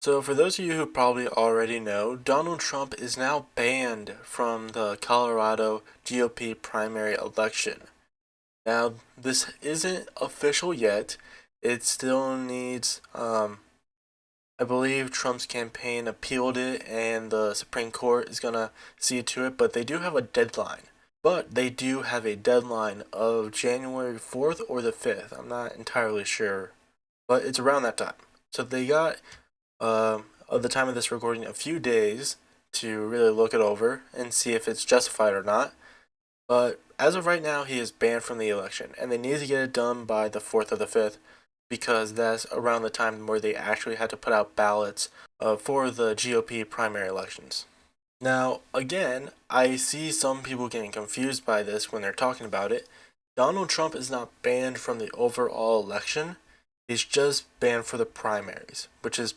So, for those of you who probably already know, Donald Trump is now banned from the Colorado GOP primary election. Now, this isn't official yet. It still needs, I believe Trump's campaign appealed it and the Supreme Court is gonna see to it, but they do have a deadline. But they do have a deadline of January 4th or the 5th. I'm not entirely sure, but it's around that time. So they got at the time of this recording a few days to really look it over and see if it's justified or not. But as of right now, he is banned from the election, and they need to get it done by the 4th or the 5th because that's around the time where they actually had to put out ballots for the GOP primary elections. Now, again, I see some people getting confused by this when they're talking about it. Donald Trump is not banned from the overall election. He's just banned for the primaries, which is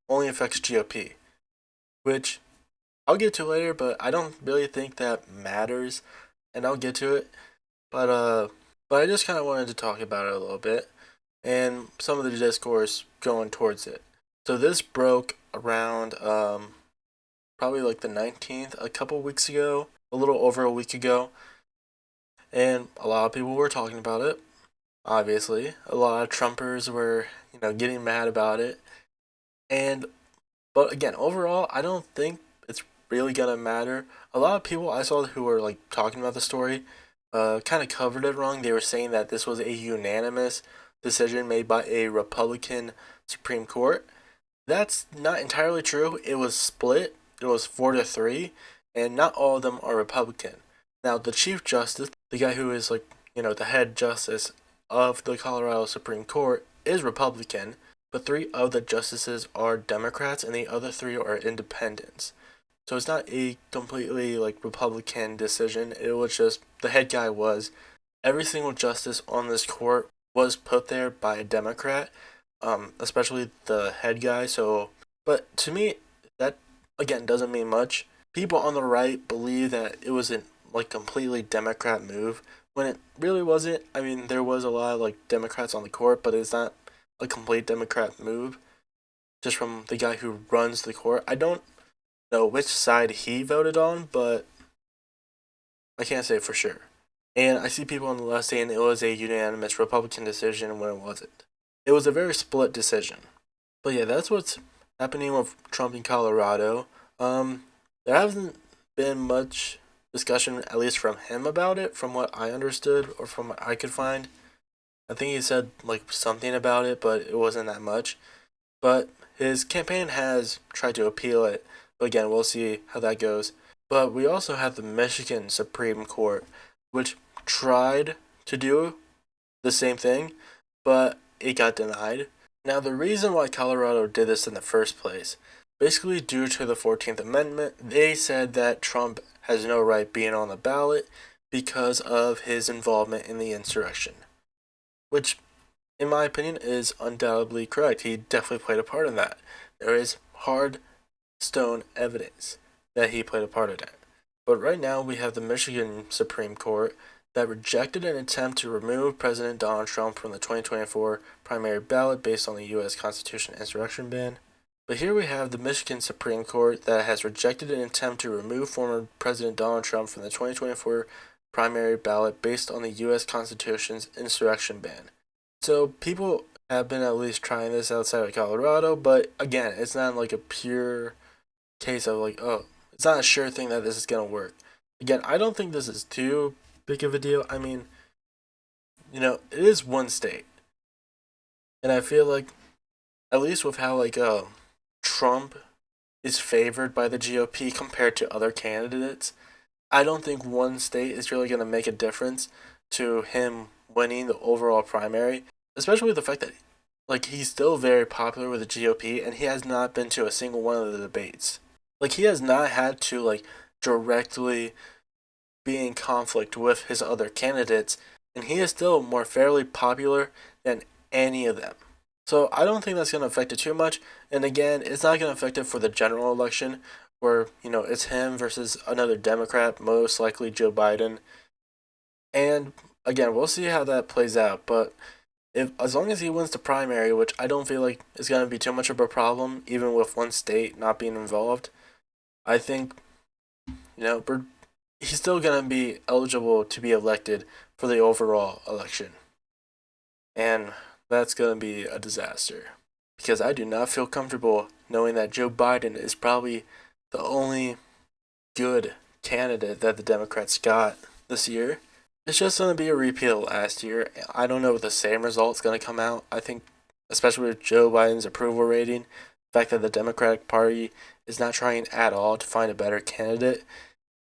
only affects GOP, which I'll get to later, but I don't really think that matters, and I'll get to it. But I just kind of wanted to talk about it a little bit and some of the discourse going towards it. So this broke around probably like the 19th, a couple weeks ago, a little over a week ago, and a lot of people were talking about it. Obviously, a lot of Trumpers were, getting mad about it. And but again, overall, I don't think it's really gonna matter. A lot of people I saw who were like talking about the story, kind of covered it wrong. They were saying that this was a unanimous decision made by a Republican Supreme Court. That's not entirely true. It was split. It was 4-3, and not all of them are Republican. Now, the Chief Justice, the guy who is like, the head justice of the Colorado Supreme Court, is Republican, but 3 of the justices are Democrats and the other 3 are independents. So it's not a completely like Republican decision. It was just the head guy was. Every single justice on this court was put there by a Democrat, especially the head guy. So, but to me, that again doesn't mean much. People on the right believe that it was a like completely Democrat move when it really wasn't. I mean, there was a lot of like Democrats on the court, but it's not a complete Democrat move just from the guy who runs the court. I don't know which side he voted on, but I can't say for sure. And I see people on the left saying it was a unanimous Republican decision when it wasn't. It was a very split decision. But yeah, that's what's happening with Trump in Colorado. There hasn't been much discussion, at least from him, about it, from what I understood or from what I could find. I think he said like something about it, but it wasn't that much. But his campaign has tried to appeal it. But again, we'll see how that goes. But we also have the Michigan Supreme Court, which tried to do the same thing, but it got denied. Now, the reason why Colorado did this in the first place, basically due to the 14th Amendment, they said that Trump has no right being on the ballot because of his involvement in the insurrection, which, in my opinion, is undoubtedly correct. He definitely played a part in that. There is hard stone evidence that he played a part in it. But right now, we have the Michigan Supreme Court that rejected an attempt to remove President Donald Trump from the 2024 primary ballot based on the U.S. Constitution insurrection ban. But here we have the Michigan Supreme Court that has rejected an attempt to remove former President Donald Trump from the 2024 primary ballot based on the U.S. Constitution's insurrection ban. So people have been at least trying this outside of Colorado, but again, it's not like a pure case of like, oh, it's not a sure thing that this is going to work. Again, I don't think this is too big of a deal. I mean, it is one state. And I feel like, at least with how like Trump is favored by the GOP compared to other candidates, I don't think one state is really going to make a difference to him winning the overall primary, especially with the fact that like he's still very popular with the GOP and he has not been to a single one of the debates. Like he has not had to like directly be in conflict with his other candidates, and he is still more fairly popular than any of them. So I don't think that's going to affect it too much. And again, it's not going to affect it for the general election where, it's him versus another Democrat, most likely Joe Biden. And again, we'll see how that plays out. But if as long as he wins the primary, which I don't feel like is going to be too much of a problem, even with one state not being involved, I think he's still going to be eligible to be elected for the overall election, and that's going to be a disaster because I do not feel comfortable knowing that Joe Biden is probably the only good candidate that the Democrats got this year. It's just going to be a repeat of last year. I don't know if the same result's going to come out. I think, especially with Joe Biden's approval rating, the fact that the Democratic Party is not trying at all to find a better candidate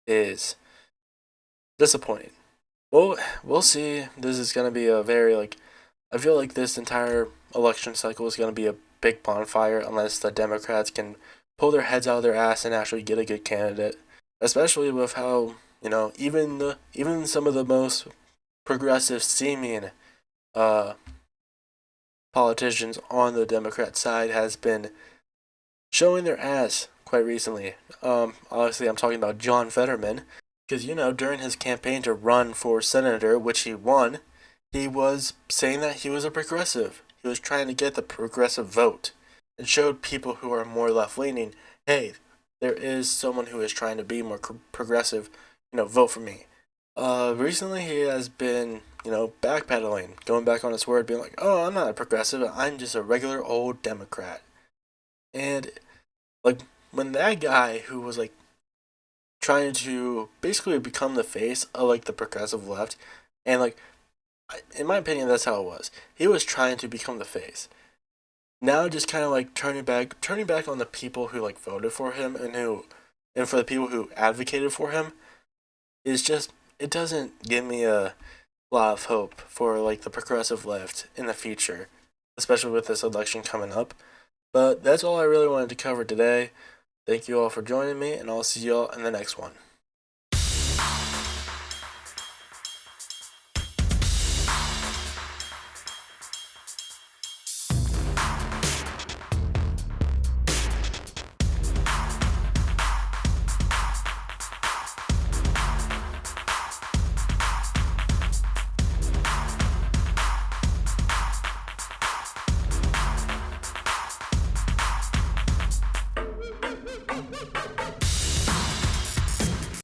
is disappointing. Well, we'll see. This is going to be a very, I feel like this entire election cycle is going to be a big bonfire unless the Democrats can pull their heads out of their ass and actually get a good candidate. Especially with how, even some of the most progressive seeming uh, politicians on the Democrat side has been showing their ass quite recently. Obviously, I'm talking about John Fetterman, because during his campaign to run for senator, which he won, he was saying that he was a progressive. He was trying to get the progressive vote, and showed people who are more left leaning, hey, there is someone who is trying to be more progressive. Vote for me. Recently he has been, backpedaling, going back on his word, being like, "Oh, I'm not a progressive. I'm just a regular old Democrat." And like when that guy who was like trying to basically become the face of like the progressive left, and like in my opinion, that's how it was. He was trying to become the face. Now just kind of like turning back on the people who like voted for him and for the people who advocated for him is just it doesn't give me a lot of hope for like the progressive left in the future, especially with this election coming up. But that's all I really wanted to cover today. Thank you all for joining me, and I'll see you all in the next one.